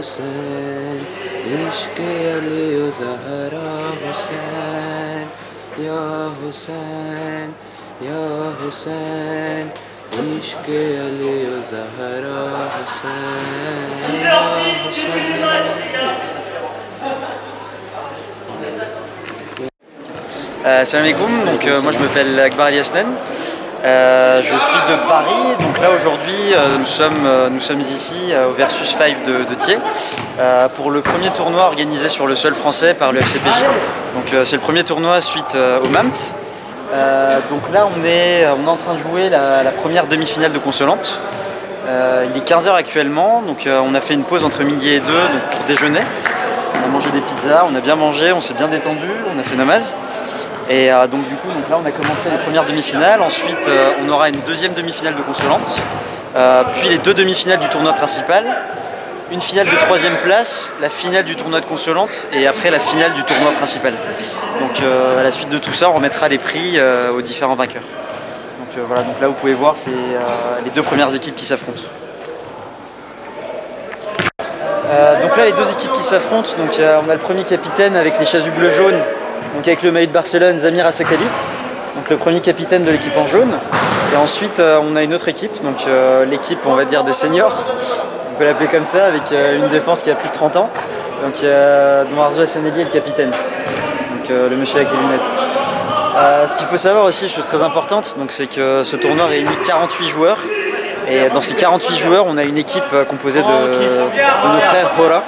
Hussein, Ishq Ali Zahra Hussein, Ya Hussein, Ya Hussein, Ishq Ali Zahra Hussein, Ya Hussein. Salam alaikum, donc moi je m'appelle Akbar Yasnen, je suis de Paris, donc là aujourd'hui nous sommes ici au Versus 5 de Thiers pour le premier tournoi organisé sur le sol français par le FCPJ. Donc c'est le premier tournoi suite au MAMT. Donc là on est en train de jouer la première demi-finale de Consolante. Il est 15h actuellement, donc on a fait une pause entre midi et 2 donc pour déjeuner. On a mangé des pizzas, on a bien mangé, on s'est bien détendu, on a fait namaz. Et donc du coup là on a commencé les premières demi-finales, ensuite on aura une deuxième demi-finale de Consolante, puis les deux demi-finales du tournoi principal, une finale de troisième place, la finale du tournoi de Consolante et après la finale du tournoi principal. Donc à la suite de tout ça on remettra les prix aux différents vainqueurs. Donc voilà, donc là vous pouvez voir c'est les deux premières équipes qui s'affrontent. Donc là les deux équipes qui s'affrontent, donc on a le premier capitaine avec les chasubles jaunes. Donc avec le maillot de Barcelone, Zamir Asakali, donc le premier capitaine de l'équipe en jaune. Et ensuite on a une autre équipe, donc l'équipe on va dire des seniors, on peut l'appeler comme ça, avec une défense qui a plus de 30 ans. Donc dont Arzo Hassaneli est le capitaine, donc le monsieur avec les lunettes. Ce qu'il faut savoir aussi, chose très importante, c'est que ce tournoi réunit 48 joueurs. Et dans ces 48 joueurs, on a une équipe composée de nos frères Hora.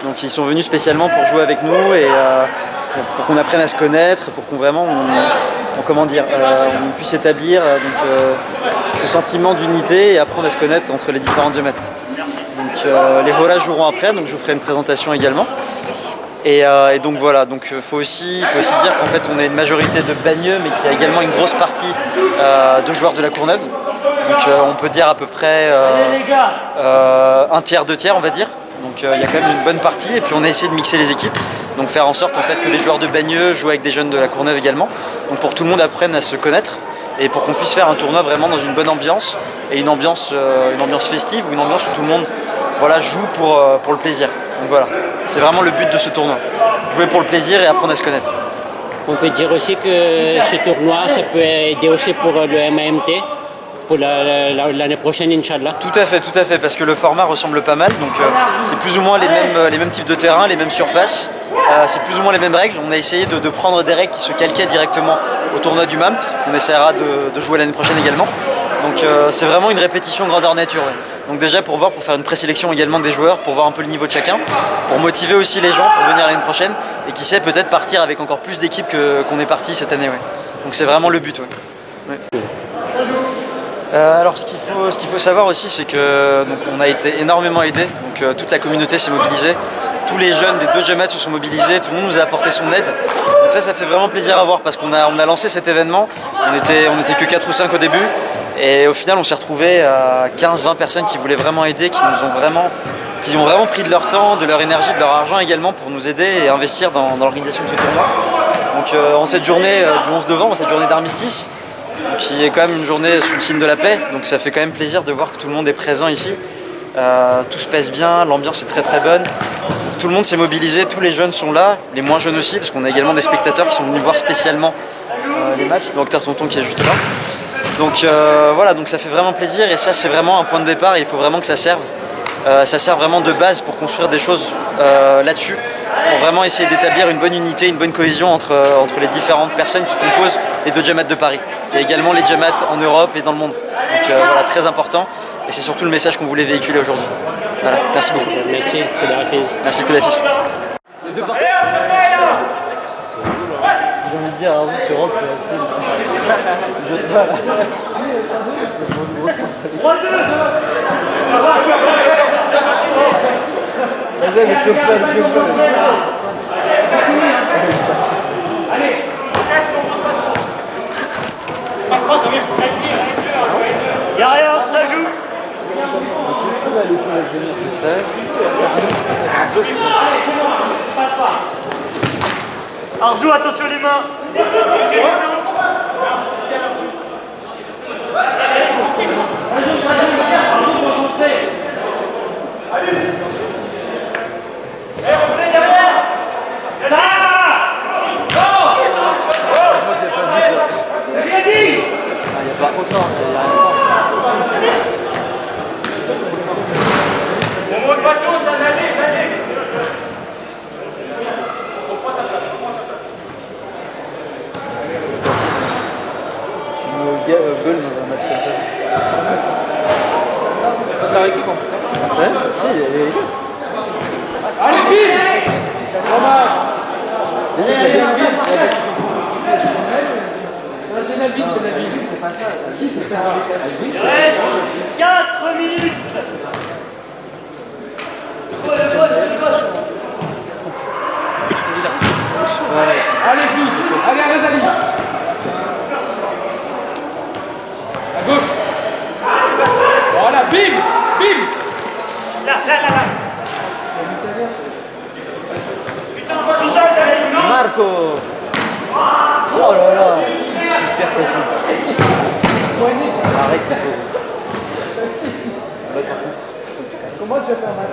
Donc ils sont venus spécialement pour jouer avec nous et pour qu'on apprenne à se connaître, pour qu'on vraiment on puisse établir ce sentiment d'unité et apprendre à se connaître entre les différentes jamaats. Donc les Hora joueront après, donc je vous ferai une présentation également. Et donc voilà, donc faut aussi dire qu'en fait on est une majorité de bagneux, mais qu'il y a également une grosse partie de joueurs de la Courneuve. Donc on peut dire à peu près un tiers, deux tiers on va dire. Donc il y a quand même une bonne partie et puis on a essayé de mixer les équipes, donc faire en sorte en fait que les joueurs de Bagneux jouent avec des jeunes de la Courneuve également, donc pour que tout le monde apprenne à se connaître et pour qu'on puisse faire un tournoi vraiment dans une bonne ambiance et une ambiance festive ou une ambiance où tout le monde joue pour le plaisir. Donc voilà, c'est vraiment le but de ce tournoi, jouer pour le plaisir et apprendre à se connaître. On peut dire aussi que ce tournoi ça peut aider aussi pour le MAMT. Pour l'année prochaine, Inch'Allah. Tout à fait, parce que le format ressemble pas mal, donc c'est plus ou moins les mêmes types de terrains, les mêmes surfaces, c'est plus ou moins les mêmes règles. On a essayé de prendre des règles qui se calquaient directement au tournoi du MAMT, qu'on essaiera de jouer l'année prochaine également. Donc c'est vraiment une répétition grandeur nature. Ouais. Donc déjà pour faire une présélection également des joueurs, pour voir un peu le niveau de chacun, pour motiver aussi les gens pour venir l'année prochaine, et qui sait peut-être partir avec encore plus d'équipes qu'on est parti cette année. Ouais. Donc c'est vraiment le but. Ouais. Ouais. Alors ce qu'il faut savoir aussi, c'est que on a été énormément aidés, donc toute la communauté s'est mobilisée, tous les jeunes des deux jamaats se sont mobilisés, tout le monde nous a apporté son aide. Donc ça fait vraiment plaisir à voir parce qu'on a lancé cet événement, on était que 4 ou 5 au début et au final on s'est retrouvé à 15-20 personnes qui voulaient vraiment aider, qui ont vraiment pris de leur temps, de leur énergie, de leur argent également pour nous aider et investir dans l'organisation de ce tournoi. Donc en cette journée du 11 novembre, cette journée d'armistice, qui est quand même une journée sous le signe de la paix, donc ça fait quand même plaisir de voir que tout le monde est présent ici. Tout se passe bien, l'ambiance est très très bonne, tout le monde s'est mobilisé, tous les jeunes sont là, les moins jeunes aussi, parce qu'on a également des spectateurs qui sont venus voir spécialement les matchs, le docteur Tonton qui est juste là. Donc voilà, donc ça fait vraiment plaisir et ça c'est vraiment un point de départ et il faut vraiment que ça serve. Ça sert vraiment de base pour construire des choses là-dessus, pour vraiment essayer d'établir une bonne unité, une bonne cohésion entre les différentes personnes qui composent les deux jamaats de Paris et également les jamaats en Europe et dans le monde. Donc voilà, très important et c'est surtout le message qu'on voulait véhiculer aujourd'hui. Voilà, merci beaucoup. Merci, Koudafis. Merci, Koudafis. Les deux parties. J'ai envie de dire, Arzu, tu rentres, c'est assez... Je te vois là. Vas-y, le chauffeur. Allez, y'a rien, ça joue. Arjou, attention les mains. On monte pas tous, ça allez. Gueule dans un match comme ça. Pas de leur équipe en fait. Ouais, si, il y a l'équipe. Allez, vite! C'est Nalvin, c'est pas ça. Si, c'est ça. Il reste 4 minutes. Allez, vite! Allez, Razali! À gauche! Voilà, bim! Bim! Là. Putain, tout seul, t'as non? Marco. Oh là là. Super facile. Arrête, il faut. Comment tu vas faire ma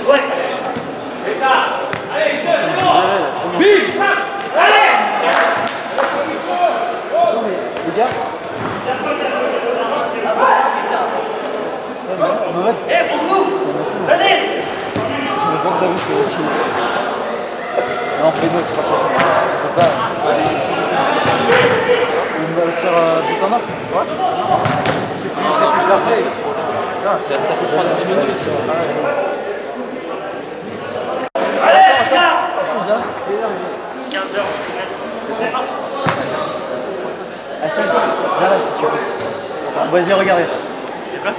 Ouais. C'est ça. Allez, 2 secondes. Bim! Allez. Les gars. Eh, pour nous. Dennis. Non, fais-nous, c'est pas ça. On peut pas. On va le faire du temps. Ouais. C'est plus fair play. Non, ça peut prendre 10 minutes. Allez, regarde. 15h. À 5 heures. Là, si tu veux. Attends, vas-y, regarder. C'est quoi?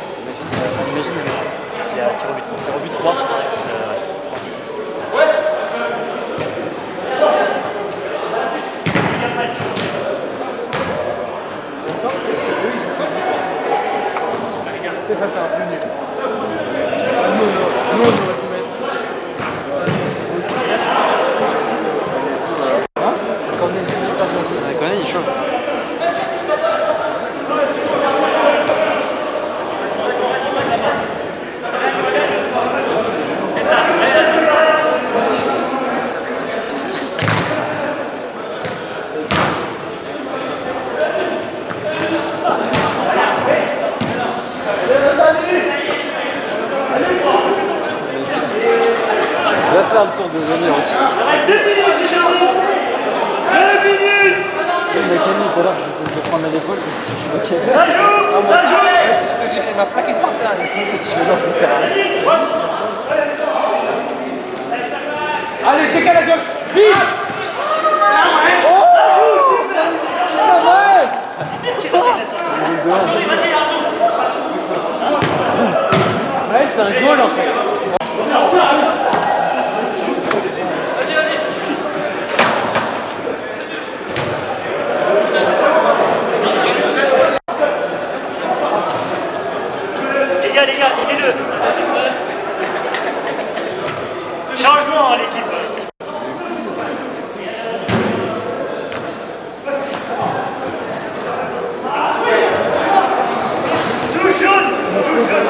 Imagine, il y a tir au but. Tir au but 3. C'est ça, c'est un peu nul. Nous, on aurait pu mettre. Hein? Cornet, il est super bon. Cornet, il est chaud. Va faire le tour de venir aussi. Il reste 2 minutes, les euros. 2 minutes. Il m'a calmé tout à l'heure, je vais prendre à l'épaule. Ok. Ça joue. Ça joue. Je te jure, il m'a plaqué par terre. Je fais non, ça sert à rien. Allez, décale à gauche! Vite! Ouais, c'est un goal en fait. Les gars, aidez-le. Changement à l'équipe. Touche jaune. Touche jaune.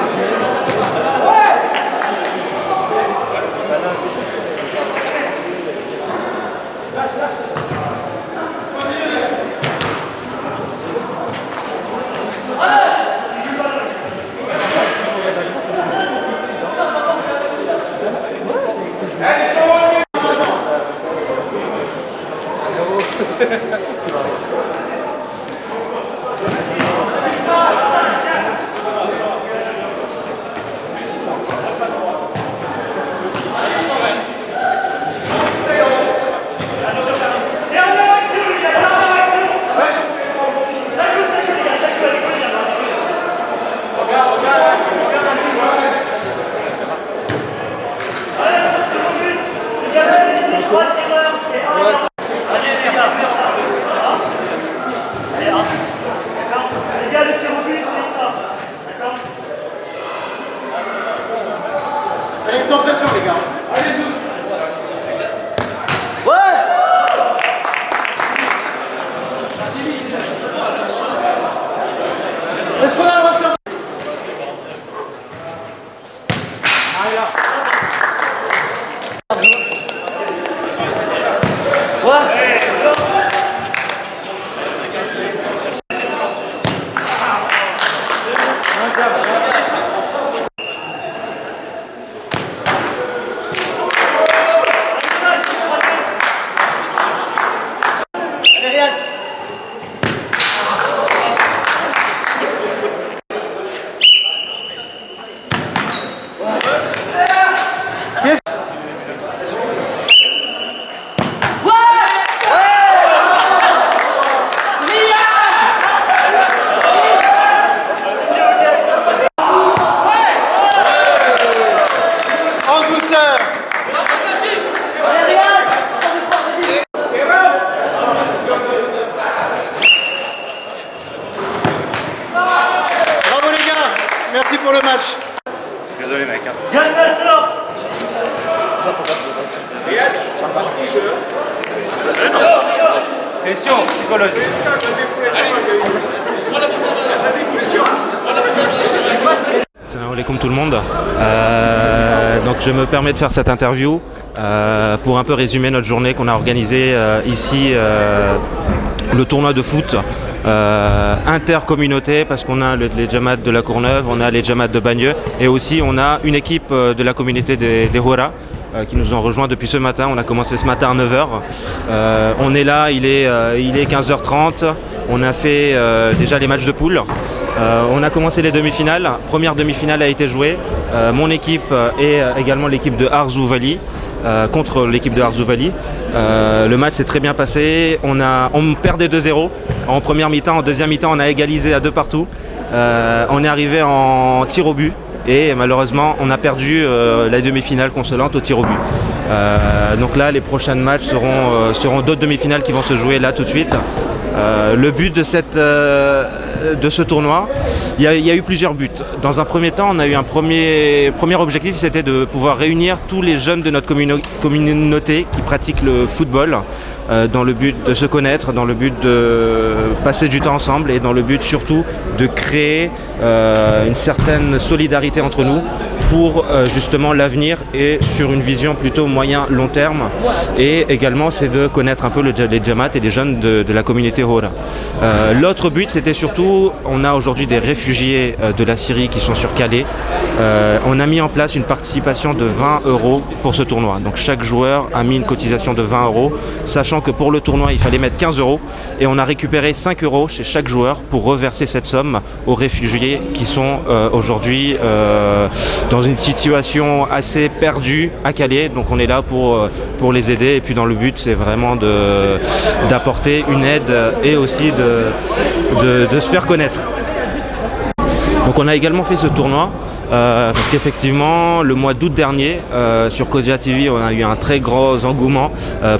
Pression psychologique. Salam alaikum tout le monde. Donc je me permets de faire cette interview pour un peu résumer notre journée qu'on a organisée ici, le tournoi de foot intercommunauté, parce qu'on a les Jamaat de la Courneuve, on a les Jamaat de Bagneux et aussi on a une équipe de la communauté des Hora qui nous ont rejoints depuis ce matin. On a commencé ce matin à 9h. On est là, il est 15h30. On a fait déjà les matchs de poule. On a commencé les demi-finales. Première demi-finale a été jouée. Mon équipe et également l'équipe de Arzu Vali contre l'équipe de Arzu Vali. Le match s'est très bien passé. On perdait 2-0 en première mi-temps. En deuxième mi-temps, on a égalisé à 2 partout. On est arrivé en tir au but. Et malheureusement, on a perdu la demi-finale consolante au tir au but. Donc là, les prochains matchs seront d'autres demi-finales qui vont se jouer là tout de suite. Le but de ce tournoi, il y a eu plusieurs buts. Dans un premier temps, on a eu un premier objectif, c'était de pouvoir réunir tous les jeunes de notre communauté qui pratiquent le football dans le but de se connaître, dans le but de passer du temps ensemble et dans le but surtout de créer une certaine solidarité entre nous pour justement l'avenir et sur une vision plutôt moyen-long terme. Et également, c'est de connaître un peu les Jamaat et les jeunes de la communauté Hora. L'autre but, c'était surtout, on a aujourd'hui des réfugiés de la Syrie qui sont sur Calais. On a mis en place une participation de 20 € pour ce tournoi. Donc chaque joueur a mis une cotisation de 20 €, sachant que pour le tournoi, il fallait mettre 15 € et on a récupéré 5 € chez chaque joueur pour reverser cette somme aux réfugiés qui sont aujourd'hui dans une situation assez perdue à Calais. Donc on est là pour les aider et puis dans le but, c'est vraiment d'apporter une aide et aussi de se faire connaître. Donc on a également fait ce tournoi parce qu'effectivement le mois d'août dernier sur Kodia TV on a eu un très gros engouement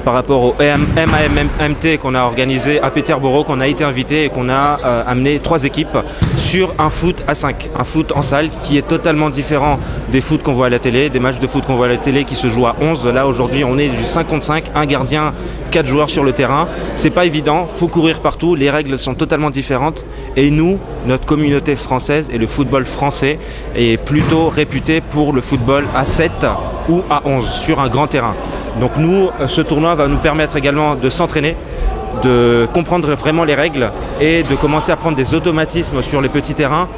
par rapport au MAMMT qu'on a organisé à Peterborough, qu'on a été invité et qu'on a amené 3 équipes sur un foot à 5, un foot en salle qui est totalement différent des foot qu'on voit à la télé, des matchs de foot qu'on voit à la télé qui se jouent à 11. Là aujourd'hui on est du 5 contre 5, un gardien, 4 joueurs sur le terrain. C'est pas évident, faut courir partout, les règles sont totalement différentes et nous, notre communauté française et le football français est plutôt réputé pour le football à 7 ou à 11 sur un grand terrain. Donc nous, ce tournoi va nous permettre également de s'entraîner, de comprendre vraiment les règles et de commencer à prendre des automatismes sur les petits terrains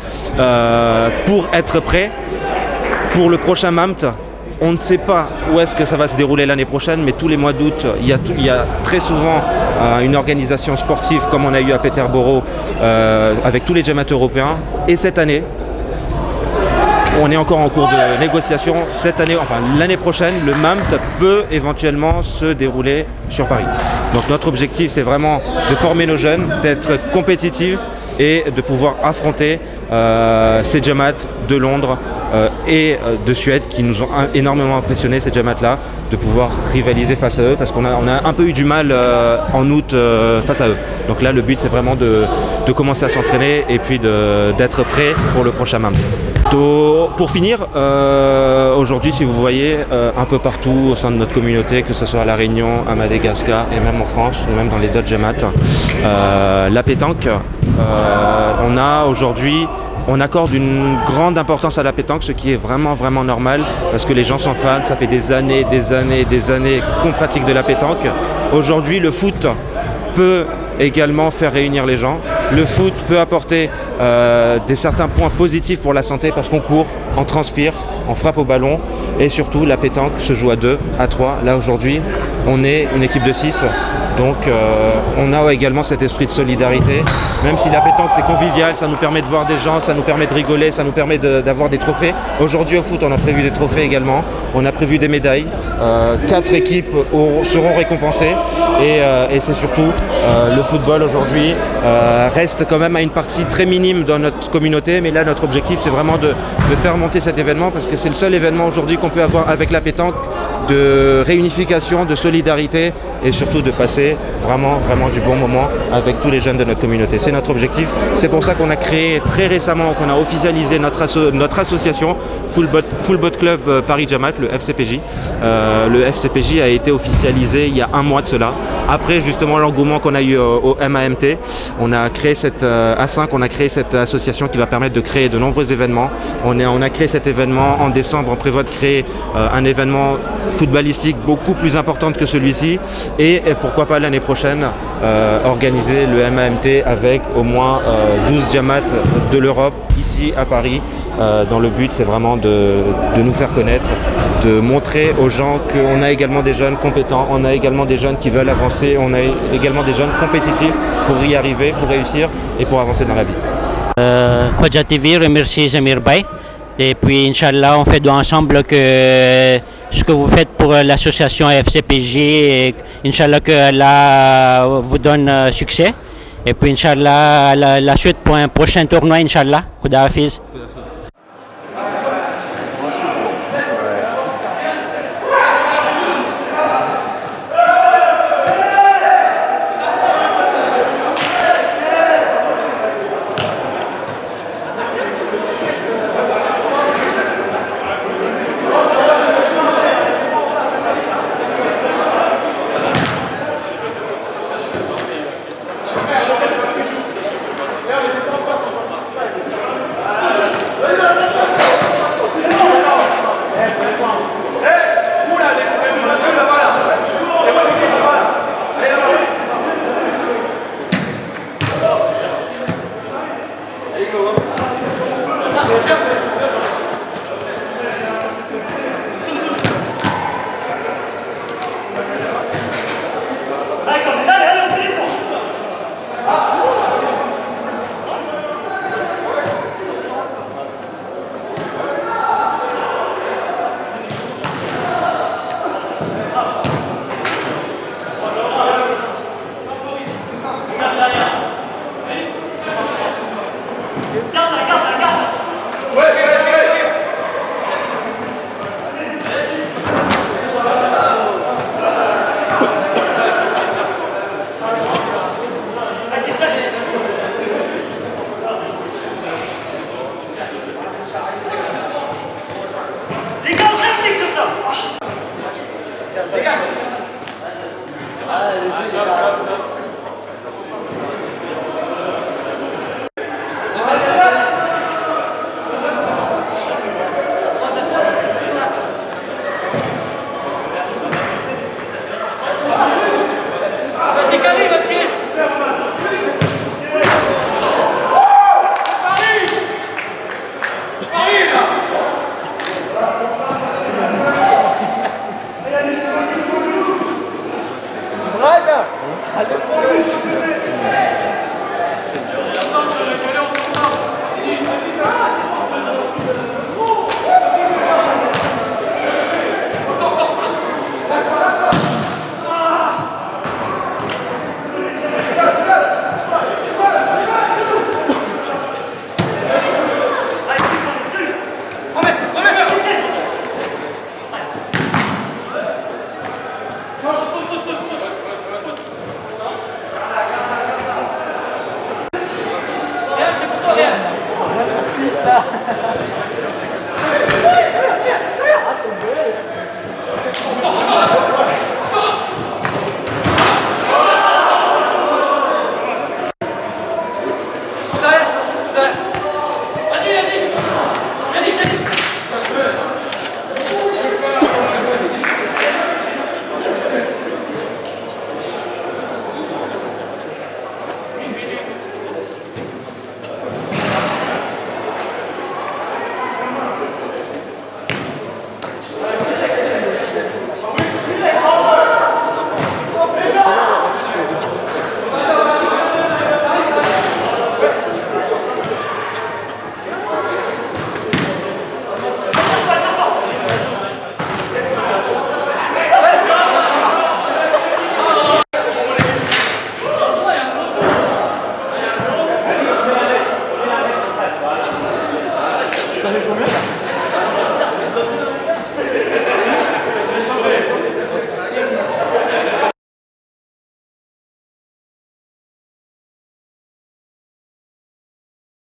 pour être prêt pour le prochain MAMT. On ne sait pas où est-ce que ça va se dérouler l'année prochaine, mais tous les mois d'août, il y a très souvent une organisation sportive comme on a eu à Peterborough avec tous les Jamaat européens. Et cette année, on est encore en cours de négociation. Cette année, enfin l'année prochaine, le MAMT peut éventuellement se dérouler sur Paris. Donc notre objectif, c'est vraiment de former nos jeunes, d'être compétitifs et de pouvoir affronter ces Jamaat de Londres et de Suède qui nous ont énormément impressionnés, ces Jamaat-là, de pouvoir rivaliser face à eux parce qu'on a un peu eu du mal en août face à eux. Donc là, le but, c'est vraiment de commencer à s'entraîner et puis d'être prêt pour le prochain MAMT. Pour finir, aujourd'hui, si vous voyez, un peu partout au sein de notre communauté, que ce soit à La Réunion, à Madagascar et même en France, ou même dans les d'autres Jamaat, la pétanque, on accorde une grande importance à la pétanque, ce qui est vraiment vraiment normal parce que les gens sont fans, ça fait des années qu'on pratique de la pétanque. Aujourd'hui, le foot peut également faire réunir les gens. Le foot peut apporter certains points positifs pour la santé parce qu'on court, on transpire, on frappe au ballon et surtout la pétanque se joue à 2, à 3. Là aujourd'hui, on est une équipe de 6. Donc on a également cet esprit de solidarité. Même si la pétanque c'est convivial, ça nous permet de voir des gens, ça nous permet de rigoler, ça nous permet d'avoir des trophées. Aujourd'hui au foot on a prévu des trophées également, on a prévu des médailles. 4 équipes seront récompensées et c'est surtout le football aujourd'hui reste quand même à une partie très minime dans notre communauté, mais là notre objectif c'est vraiment de faire monter cet événement parce que c'est le seul événement aujourd'hui qu'on peut avoir avec la pétanque de réunification, de solidarité. solidarité et surtout de passer vraiment du bon moment avec tous les jeunes de notre communauté. C'est notre objectif. C'est pour ça qu'on a créé très récemment, qu'on a officialisé notre association Full Bot Club Paris Jamaat, le FCPJ. Le FCPJ a été officialisé il y a un mois de cela. Après justement l'engouement qu'on a eu au MAMT, on a créé cette A5, on a créé cette association qui va permettre de créer de nombreux événements. On a créé cet événement en décembre, on prévoit de créer un événement footballistique beaucoup plus important que celui-ci et pourquoi pas l'année prochaine organiser le MAMT avec au moins 12 Jamaat de l'Europe ici à Paris. Dans le but, c'est vraiment de nous faire connaître, de montrer aux gens qu'on a également des jeunes compétents, on a également des jeunes qui veulent avancer, on a également des jeunes compétitifs pour y arriver, pour réussir et pour avancer dans la vie. Quadja TV remercie Zamir Bay. Et puis, Inch'Allah, on fait ensemble que ce que vous faites pour l'association FCPJ, et Inch'Allah, que Allah vous donne succès. Et puis, Inch'Allah, la suite pour un prochain tournoi, Inch'Allah. Kouda Hafiz.